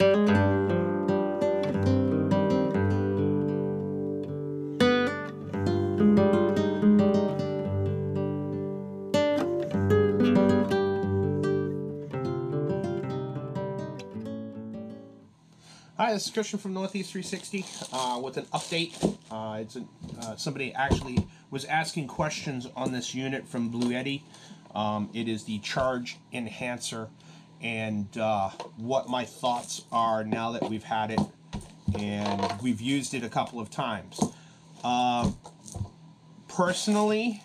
Hi, this is Christian from Northeast 360 with an update. Somebody actually was asking questions on this unit from Bluetti. It is the charge enhancer, and what my thoughts are now that we've had it and we've used it a couple of times. Personally,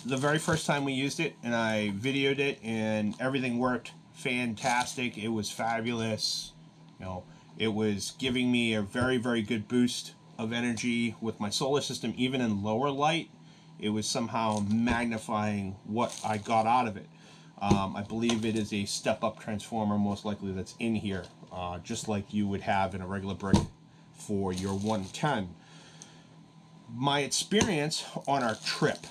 the very first time we used it, and I videoed it, and everything worked fantastic. It was fabulous. You know, it was giving me a very, very good boost of energy with my solar system. Even in lower light, it was somehow magnifying what I got out of it. I believe it is a step-up transformer, most likely, that's in here, just like you would have in a regular brick for your 110. My experience on our trip,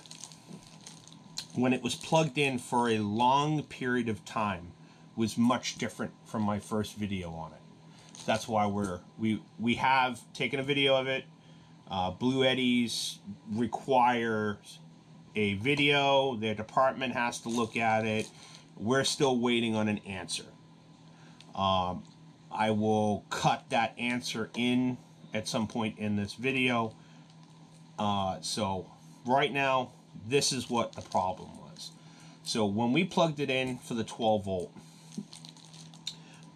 when it was plugged in for a long period of time, was much different from my first video on it. That's why we have taken a video of it. Bluetti's requires a video. Their department has to look at it. We're still waiting on an answer. I will cut that answer in at some point in this video. So right now, this is what the problem was. So when we plugged it in for the 12 volt,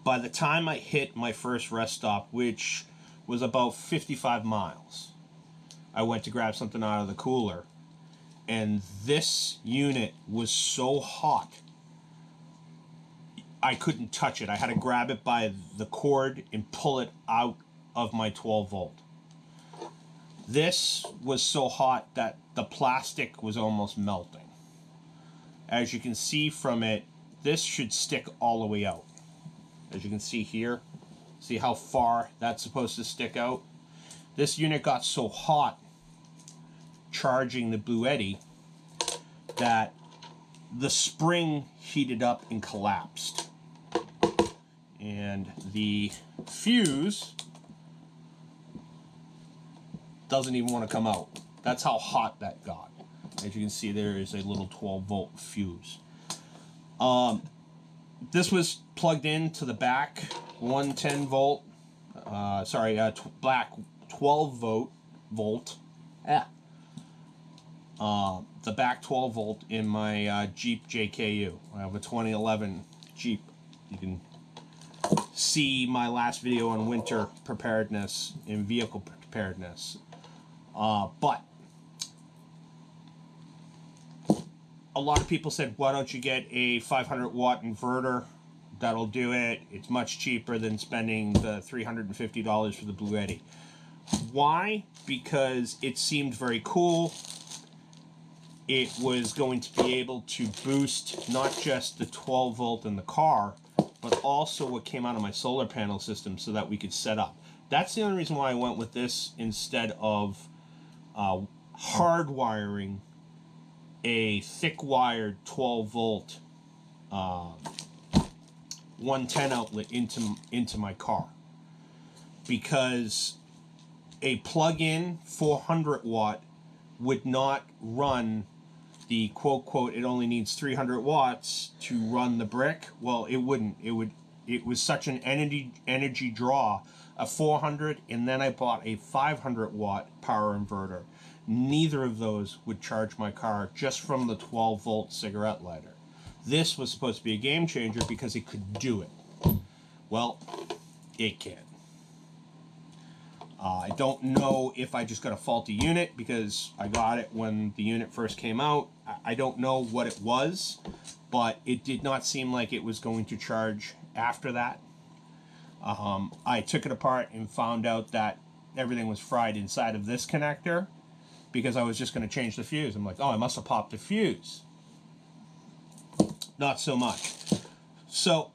by the time I hit my first rest stop, which was about 55 miles, I went to grab something out of the cooler, and this unit was so hot, I couldn't touch it. I had to grab it by the cord and pull it out of my 12 volt. This was so hot that the plastic was almost melting. As you can see from it, this should stick all the way out. As you can see here, see how far that's supposed to stick out? This unit got so hot charging the Bluetti that the spring heated up and collapsed. And the fuse doesn't even want to come out. That's how hot that got. As you can see, there is a little 12 volt fuse. This was plugged into the back 110 volt, black 12 volt. The back 12 volt in my Jeep JKU. I have a 2011 Jeep. You can see my last video on winter preparedness and vehicle preparedness. But a lot of people said, why don't you get a 500 watt inverter? That'll do it. It's much cheaper than spending the $350 for the Bluetti. Why? Because it seemed very cool. It was going to be able to boost not just the 12 volt in the car, but also what came out of my solar panel system so that we could set up. That's the only reason why I went with this instead of hardwiring a thick wired 12 volt 110 outlet into my car, because a plug-in 400 watt would not run the quote it only needs 300 watts to run the brick. Well, it wouldn't. It was such an energy draw. A 400, and then I bought a 500 watt power inverter. Neither of those would charge my car just from the 12 volt cigarette lighter. This was supposed to be a game changer because it could do it. Well, it can. I don't know if I just got a faulty unit because I got it when the unit first came out. I don't know what it was, but it did not seem like it was going to charge after that. I took it apart and found out that everything was fried inside of this connector because I was just going to change the fuse. I'm like, oh, I must have popped the fuse. Not so much. So,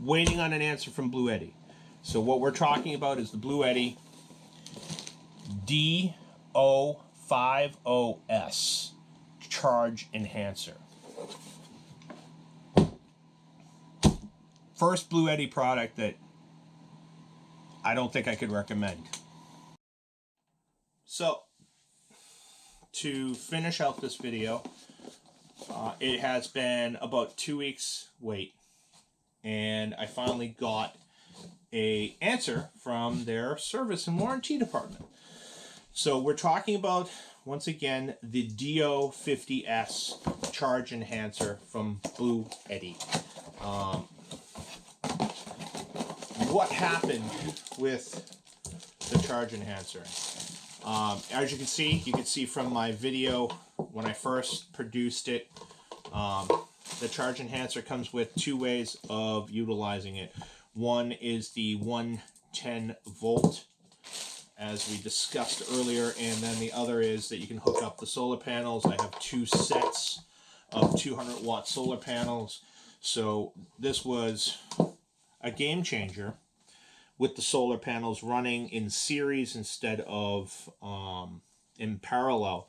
waiting on an answer from Bluetti. So what we're talking about is the Bluetti DO50S charge enhancer. first Bluetti product that I don't think I could recommend. So, to finish out this video, it has been about 2 weeks wait, and I finally got an answer from their service and warranty department. So we're talking about, once again, the DO50S charge enhancer from Bluetti. What happened with the charge enhancer? As you can see from my video when I first produced it, the charge enhancer comes with two ways of utilizing it. One is the 110 volt, as we discussed earlier, and then the other is that you can hook up the solar panels. I have two sets of 200 watt solar panels, so this was a game changer with the solar panels running in series instead of in parallel.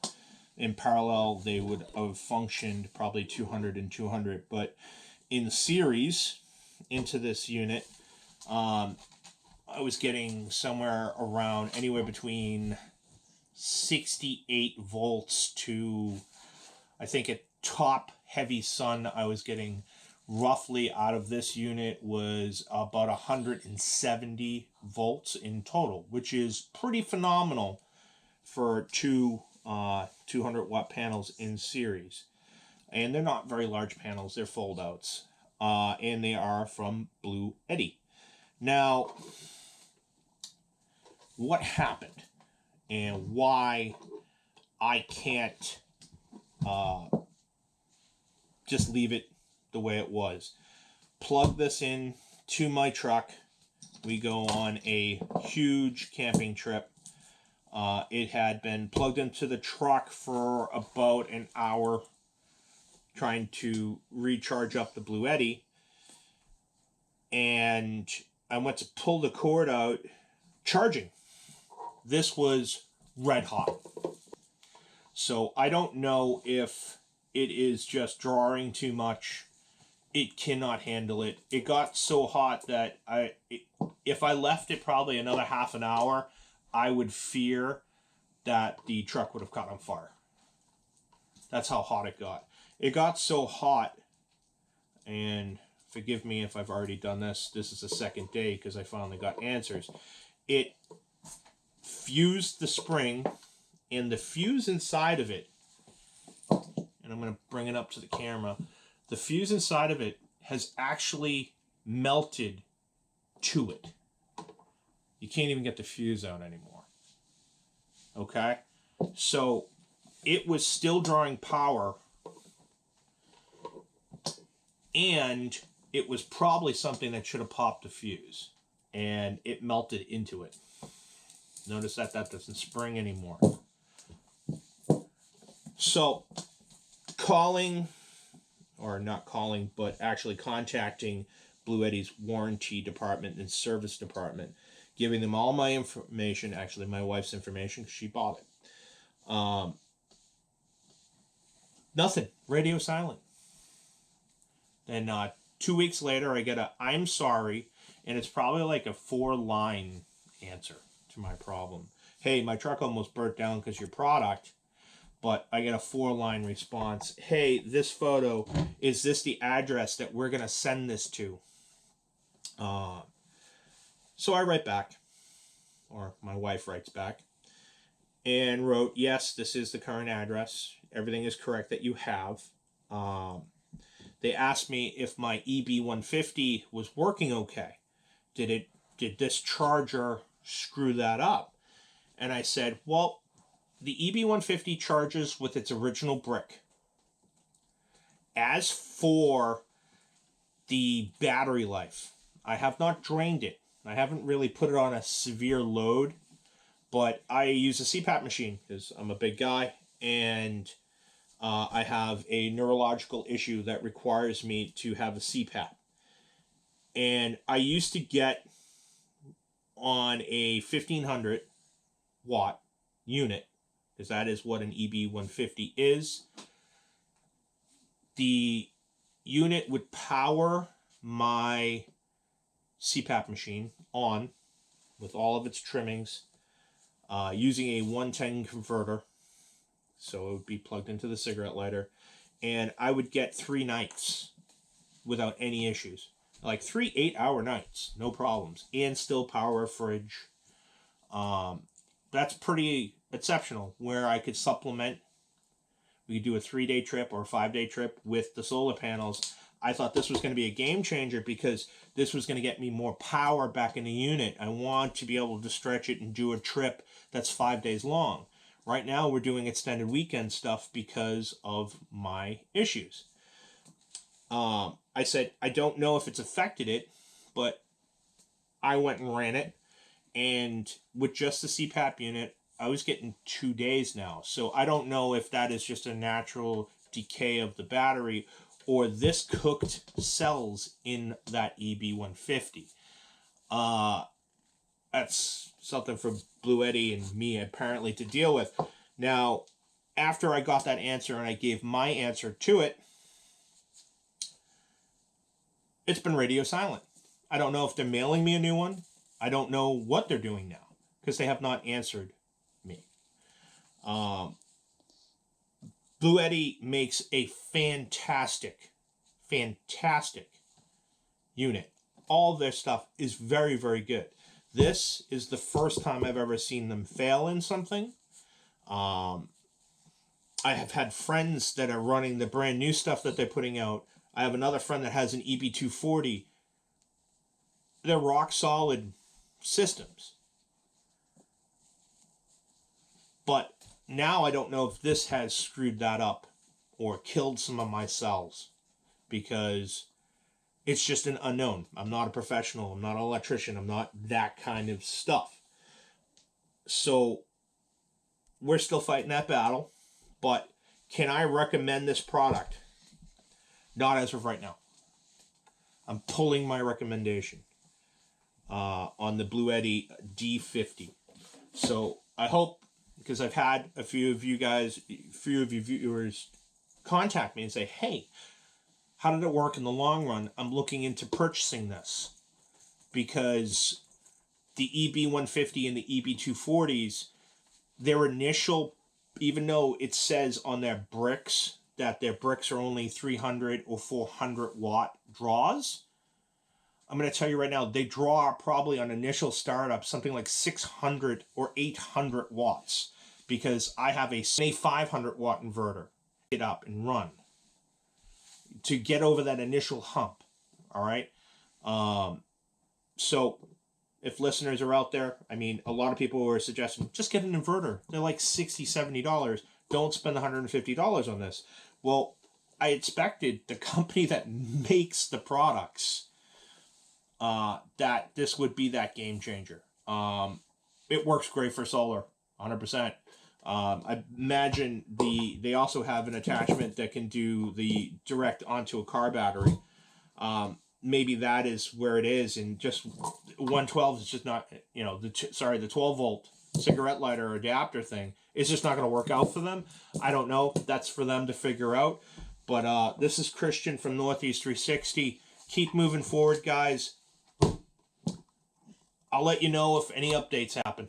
In parallel, they would have functioned probably 200 and 200, but in series into this unit, I was getting somewhere around anywhere between 68 volts to, I think at top heavy sun, I was getting roughly out of this unit was about 170 volts in total, which is pretty phenomenal for two 200 watt panels in series. And they're not very large panels, they're fold outs, and they are from Bluetti. Now, what happened and why I can't just leave it the way it was? Plug this in to my truck. We go on a huge camping trip. It had been plugged into the truck for about an hour trying to recharge up the Bluetti, and I went to pull the cord out, charging. This was red hot. So I don't know if it is just drawing too much. It cannot handle it. It got so hot that if I left it probably another half an hour, I would fear that the truck would have caught on fire. That's how hot it got. It got so hot, and forgive me if I've already done this. This is the second day because I finally got answers. It fused the spring, and the fuse inside of it, and I'm going to bring it up to the camera, the fuse inside of it has actually melted to it. You can't even get the fuse out anymore. Okay? So it was still drawing power, and it was probably something that should have popped the fuse, and it melted into it. Notice that that doesn't spring anymore. So calling, or not calling, but actually contacting Bluetti's warranty department and service department, giving them all my information, actually my wife's information, because she bought it. Nothing. Radio silent. Then 2 weeks later, I get a "I'm sorry," and it's probably like a 4-line answer to my problem. Hey, my truck almost burnt down because your product. But I get a 4-line response. Hey, this photo, is this the address that we're going to send this to? So I write back, or my wife writes back, and wrote, yes, this is the current address. Everything is correct that you have. They asked me if my EB150 was working okay. Did this charger screw that up? And I said, well, the EB150 charges with its original brick. As for the battery life, I have not drained it. I haven't really put it on a severe load, but I use a CPAP machine because I'm a big guy, and I have a neurological issue that requires me to have a CPAP. And I used to get on a 1500 watt unit, because that is what an EB150 is. The unit would power my CPAP machine on with all of its trimmings, using a 110 converter, so it would be plugged into the cigarette lighter, and I would get 3 nights without any issues. Like 3 8-hour nights, no problems, and still power a fridge. That's pretty exceptional, where I could supplement. We could do a 3-day trip or a 5-day trip with the solar panels. I thought this was going to be a game changer because this was going to get me more power back in the unit. I want to be able to stretch it and do a trip that's 5 days long. Right now we're doing extended weekend stuff because of my issues. I said, I don't know if it's affected it, but I went and ran it. And with just the CPAP unit, I was getting 2 days now. So I don't know if that is just a natural decay of the battery or this cooked cells in that EB150. That's something for Bluetti and me apparently to deal with. Now, after I got that answer and I gave my answer to it, it's been radio silent. I don't know if they're mailing me a new one. I don't know what they're doing now because they have not answered me. Bluetti makes a fantastic unit. All of their stuff is very, very good. This is the first time I've ever seen them fail in something. I have had friends that are running the brand new stuff that they're putting out. I have another friend that has an EB240. They're rock solid systems. But now I don't know if this has screwed that up or killed some of my cells because it's just an unknown. I'm not a professional. I'm not an electrician. I'm not that kind of stuff. So we're still fighting that battle. But can I recommend this product? Not as of right now. I'm pulling my recommendation on the Bluetti D50. So I hope, because I've had a few of you viewers contact me and say, hey, how did it work in the long run? I'm looking into purchasing this because the EB150 and the EB240s, their initial, even though it says on their bricks that their bricks are only 300 or 400 watt draws, I'm going to tell you right now, they draw probably on initial startup something like 600 or 800 watts because I have a 500 watt inverter. Get up and run to get over that initial hump. All right. So if listeners are out there, I mean, a lot of people are suggesting just get an inverter. They're like $60, $70. Don't spend $150 on this. Well, I expected the company that makes the products that this would be that game changer. It works great for solar, 100%. I imagine they also have an attachment that can do the direct onto a car battery. Maybe that is where it is, and just 112 is just not, the 12 volt cigarette lighter adapter thing is just not going to work out for them. I don't know. That's for them to figure out. But this is Christian from Northeast 360. Keep moving forward, guys. I'll let you know if any updates happen.